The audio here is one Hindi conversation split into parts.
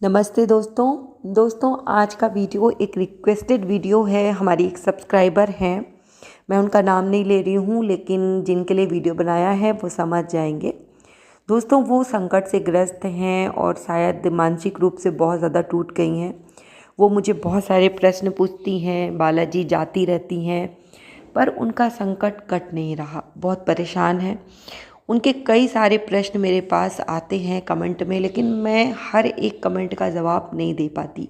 नमस्ते दोस्तों आज का वीडियो एक रिक्वेस्टेड वीडियो है। हमारी एक सब्सक्राइबर हैं, मैं उनका नाम नहीं ले रही हूँ, लेकिन जिनके लिए वीडियो बनाया है वो समझ जाएंगे। दोस्तों वो संकट से ग्रस्त हैं और शायद मानसिक रूप से बहुत ज़्यादा टूट गई हैं। वो मुझे बहुत सारे प्रश्न पूछती हैं, बालाजी जाती रहती हैं, पर उनका संकट कट नहीं रहा। बहुत परेशान हैं। उनके कई सारे प्रश्न मेरे पास आते हैं कमेंट में, लेकिन मैं हर एक कमेंट का जवाब नहीं दे पाती।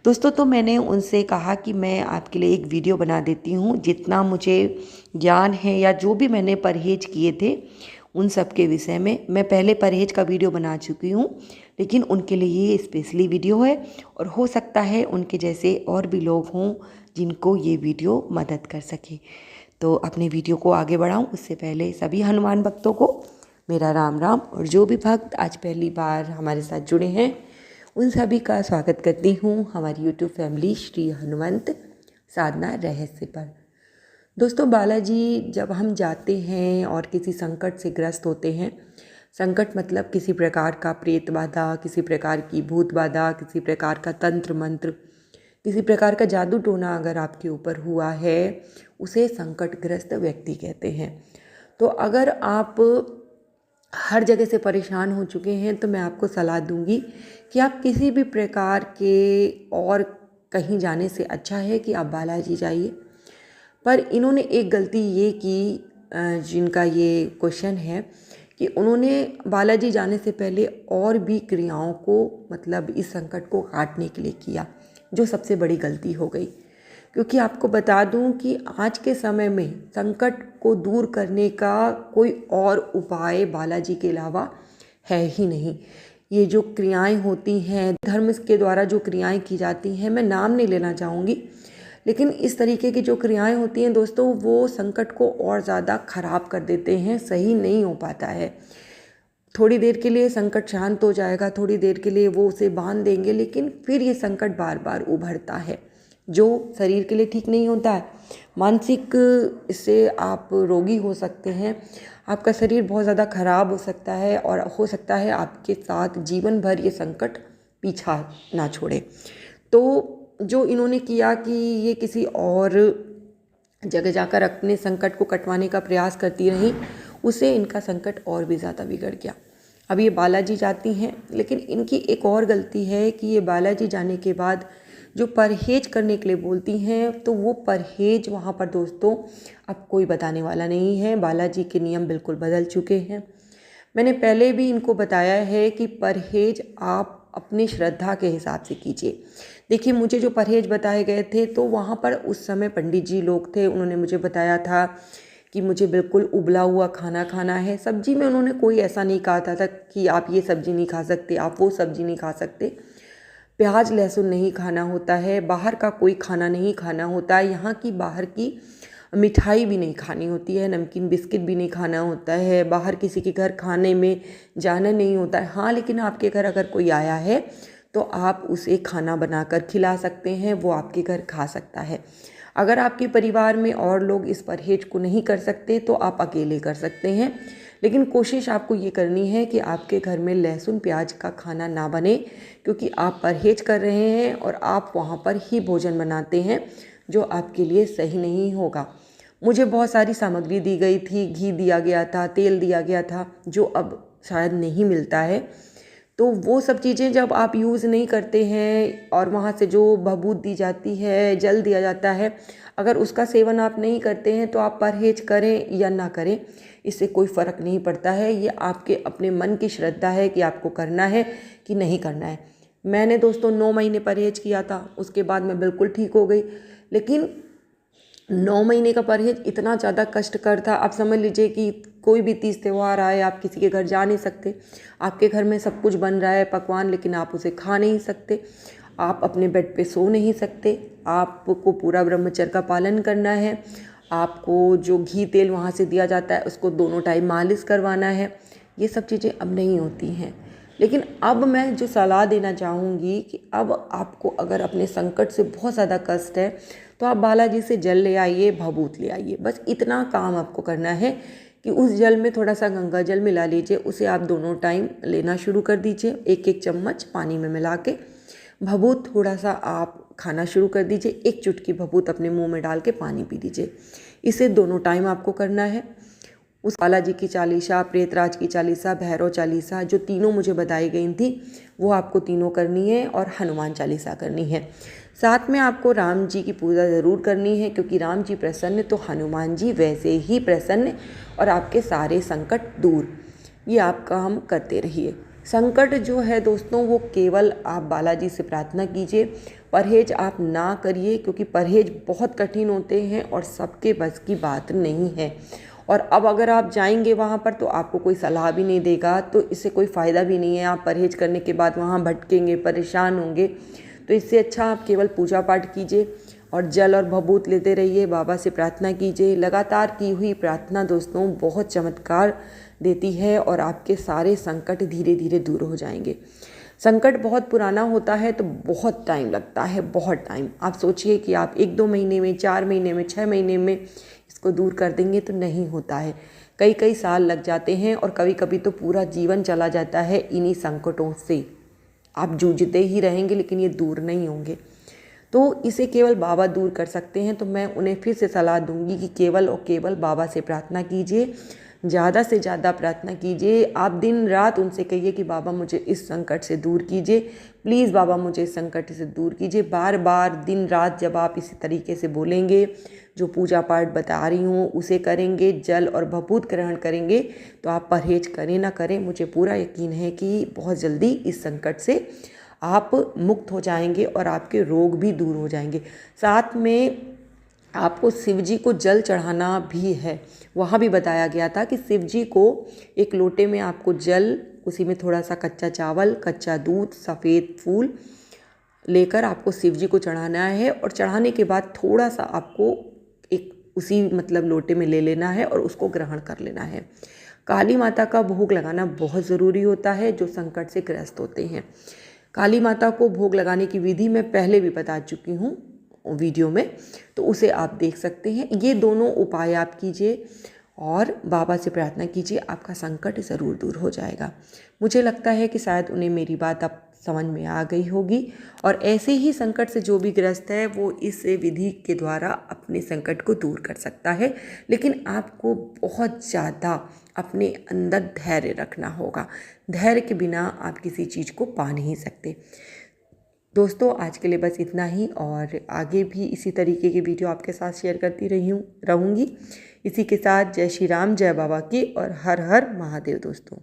दोस्तों तो मैंने उनसे कहा कि मैं आपके लिए एक वीडियो बना देती हूँ। जितना मुझे ज्ञान है या जो भी मैंने परहेज किए थे उन सब के विषय में, मैं पहले परहेज का वीडियो बना चुकी हूँ, लेकिन उनके लिए ये स्पेशली वीडियो है और हो सकता है उनके जैसे और भी लोग हों जिनको ये वीडियो मदद कर सके। तो अपने वीडियो को आगे बढ़ाऊं उससे पहले सभी हनुमान भक्तों को मेरा राम राम, और जो भी भक्त आज पहली बार हमारे साथ जुड़े हैं उन सभी का स्वागत करती हूँ हमारी यूट्यूब फैमिली श्री हनुमंत साधना रहस्य पर। दोस्तों बालाजी जब हम जाते हैं और किसी संकट से ग्रस्त होते हैं, संकट मतलब किसी प्रकार का प्रेत बाधा, किसी प्रकार की भूत बाधा, किसी प्रकार का तंत्र मंत्र, किसी प्रकार का जादू टोना अगर आपके ऊपर हुआ है, उसे संकटग्रस्त व्यक्ति कहते हैं। तो अगर आप हर जगह से परेशान हो चुके हैं तो मैं आपको सलाह दूंगी कि आप किसी भी प्रकार के और कहीं जाने से अच्छा है कि आप बालाजी जाइए। पर इन्होंने एक गलती ये की, जिनका ये क्वेश्चन है, कि उन्होंने बालाजी जाने से पहले और भी क्रियाओं को मतलब इस संकट को काटने के लिए किया, जो सबसे बड़ी गलती हो गई। क्योंकि आपको बता दूं कि आज के समय में संकट को दूर करने का कोई और उपाय बालाजी के अलावा है ही नहीं। ये जो क्रियाएं होती हैं, धर्म के द्वारा जो क्रियाएं की जाती हैं, मैं नाम नहीं लेना चाहूँगी, लेकिन इस तरीके की जो क्रियाएं होती हैं दोस्तों, वो संकट को और ज़्यादा ख़राब कर देते हैं, सही नहीं हो पाता है। थोड़ी देर के लिए संकट शांत हो जाएगा, थोड़ी देर के लिए वो उसे बांध देंगे, लेकिन फिर ये संकट बार बार उभरता है, जो शरीर के लिए ठीक नहीं होता है। मानसिक इससे आप रोगी हो सकते हैं, आपका शरीर बहुत ज़्यादा खराब हो सकता है और हो सकता है आपके साथ जीवन भर ये संकट पीछा ना छोड़े। तो जो इन्होंने किया कि ये किसी और जगह जाकर अपने संकट को कटवाने का प्रयास करती रहीं, उससे इनका संकट और भी ज़्यादा बिगड़ गया। अब ये बालाजी जाती हैं, लेकिन इनकी एक और गलती है कि ये बालाजी जाने के बाद जो परहेज करने के लिए बोलती हैं, तो वो परहेज वहाँ पर दोस्तों अब कोई बताने वाला नहीं है। बालाजी के नियम बिल्कुल बदल चुके हैं। मैंने पहले भी इनको बताया है कि परहेज आप अपनी श्रद्धा के हिसाब से कीजिए। देखिए, मुझे जो परहेज बताए गए थे तो वहाँ पर उस समय पंडित जी लोग थे, उन्होंने मुझे बताया था कि मुझे बिल्कुल उबला हुआ खाना खाना है। सब्जी में उन्होंने कोई ऐसा नहीं कहा था कि आप ये सब्जी नहीं खा सकते, आप वो सब्जी नहीं खा सकते। प्याज लहसुन नहीं खाना होता है, बाहर का कोई खाना नहीं खाना होता है, यहाँ की बाहर की मिठाई भी नहीं खानी होती है, नमकीन बिस्किट भी नहीं खाना होता है, बाहर किसी के घर खाने में जाना नहीं होता है। हाँ, लेकिन आपके घर अगर कोई आया है तो आप उसे खाना बनाकर खिला सकते हैं, वो आपके घर खा सकता है। अगर आपके परिवार में और लोग इस परहेज को नहीं कर सकते तो आप अकेले कर सकते हैं, लेकिन कोशिश आपको ये करनी है कि आपके घर में लहसुन प्याज का खाना ना बने, क्योंकि आप परहेज कर रहे हैं और आप वहाँ पर ही भोजन बनाते हैं, जो आपके लिए सही नहीं होगा। मुझे बहुत सारी सामग्री दी गई थी, घी दिया गया था, तेल दिया गया था, जो अब शायद नहीं मिलता है। तो वो सब चीज़ें जब आप यूज़ नहीं करते हैं और वहाँ से जो भभूत दी जाती है, जल दिया जाता है, अगर उसका सेवन आप नहीं करते हैं तो आप परहेज करें या ना करें, इससे कोई फ़र्क नहीं पड़ता है। ये आपके अपने मन की श्रद्धा है कि आपको करना है कि नहीं करना है। मैंने दोस्तों 9 महीने परहेज किया था, उसके बाद मैं बिल्कुल ठीक हो गई। लेकिन 9 महीने का परहेज इतना ज़्यादा कष्टकर था। आप समझ लीजिए कि कोई भी तीज त्यौहार आए, आप किसी के घर जा नहीं सकते, आपके घर में सब कुछ बन रहा है पकवान, लेकिन आप उसे खा नहीं सकते, आप अपने बेड पे सो नहीं सकते, आपको पूरा ब्रह्मचर्य का पालन करना है, आपको जो घी तेल वहाँ से दिया जाता है उसको दोनों टाइम मालिश करवाना है। ये सब चीज़ें अब नहीं होती हैं। लेकिन अब मैं जो सलाह देना चाहूँगी कि अब आपको अगर अपने संकट से बहुत ज़्यादा कष्ट है तो आप बालाजी से जल ले आइए, भभूत ले आइए। बस इतना काम आपको करना है कि उस जल में थोड़ा सा गंगा जल मिला लीजिए, उसे आप दोनों टाइम लेना शुरू कर दीजिए। एक एक चम्मच पानी में मिला के भभूत थोड़ा सा आप खाना शुरू कर दीजिए। एक चुटकी भभूत अपने मुंह में डाल के पानी पी लीजिए। इसे दोनों टाइम आपको करना है। उस बालाजी की चालीसा, प्रेतराज की चालीसा, भैरव चालीसा, जो तीनों मुझे बताई गई थी वो आपको तीनों करनी है, और हनुमान चालीसा करनी है। साथ में आपको राम जी की पूजा ज़रूर करनी है, क्योंकि राम जी प्रसन्न तो हनुमान जी वैसे ही प्रसन्न, और आपके सारे संकट दूर। ये आप काम करते रहिए। संकट जो है दोस्तों वो केवल आप बालाजी से प्रार्थना कीजिए। परहेज आप ना करिए, क्योंकि परहेज बहुत कठिन होते हैं और सबके बस की बात नहीं है। और अब अगर आप जाएंगे वहाँ पर तो आपको कोई सलाह भी नहीं देगा, तो इससे कोई फ़ायदा भी नहीं है। आप परहेज करने के बाद वहाँ भटकेंगे, परेशान होंगे। तो इससे अच्छा आप केवल पूजा पाठ कीजिए और जल और भभूत लेते रहिए, बाबा से प्रार्थना कीजिए। लगातार की हुई प्रार्थना दोस्तों बहुत चमत्कार देती है, और आपके सारे संकट धीरे धीरे दूर हो जाएंगे। संकट बहुत पुराना होता है तो बहुत टाइम लगता है, बहुत टाइम। आप सोचिए कि आप 1-2 महीने में, 4 महीने में, 6 महीने में इसको दूर कर देंगे, तो नहीं होता है। कई कई साल लग जाते हैं, और कभी कभी तो पूरा जीवन चला जाता है इन्हीं संकटों से। आप जूझते ही रहेंगे, लेकिन ये दूर नहीं होंगे। तो इसे केवल बाबा दूर कर सकते हैं। तो मैं उन्हें फिर से सलाह दूंगी कि केवल और केवल बाबा से प्रार्थना कीजिए, ज़्यादा से ज़्यादा प्रार्थना कीजिए। आप दिन रात उनसे कहिए कि बाबा मुझे इस संकट से दूर कीजिए, प्लीज़ बाबा मुझे इस संकट से दूर कीजिए। बार बार दिन रात जब आप इसी तरीके से बोलेंगे, जो पूजा पाठ बता रही हूँ उसे करेंगे, जल और भभूत ग्रहण करेंगे, तो आप परहेज करें ना करें, मुझे पूरा यकीन है कि बहुत जल्दी इस संकट से आप मुक्त हो जाएंगे और आपके रोग भी दूर हो जाएंगे। साथ में आपको शिव जी को जल चढ़ाना भी है। वहाँ भी बताया गया था कि शिव जी को एक लोटे में आपको जल, उसी में थोड़ा सा कच्चा चावल, कच्चा दूध, सफ़ेद फूल लेकर आपको शिव जी को चढ़ाना है, और चढ़ाने के बाद थोड़ा सा आपको एक उसी लोटे में ले लेना है और उसको ग्रहण कर लेना है। काली माता का भोग लगाना बहुत ज़रूरी होता है जो संकट से ग्रस्त होते हैं। काली माता को भोग लगाने की विधि मैं पहले भी बता चुकी हूँ वीडियो में, तो उसे आप देख सकते हैं। ये दोनों उपाय आप कीजिए और बाबा से प्रार्थना कीजिए, आपका संकट ज़रूर दूर हो जाएगा। मुझे लगता है कि शायद उन्हें मेरी बात अब समझ में आ गई होगी, और ऐसे ही संकट से जो भी ग्रस्त है वो इस विधि के द्वारा अपने संकट को दूर कर सकता है। लेकिन आपको बहुत ज़्यादा अपने अंदर धैर्य रखना होगा। धैर्य के बिना आप किसी चीज़ को पा नहीं सकते। दोस्तों आज के लिए बस इतना ही, और आगे भी इसी तरीके की वीडियो आपके साथ शेयर करती रहूँगी। इसी के साथ जय श्री राम, जय बाबा की, और हर हर महादेव दोस्तों।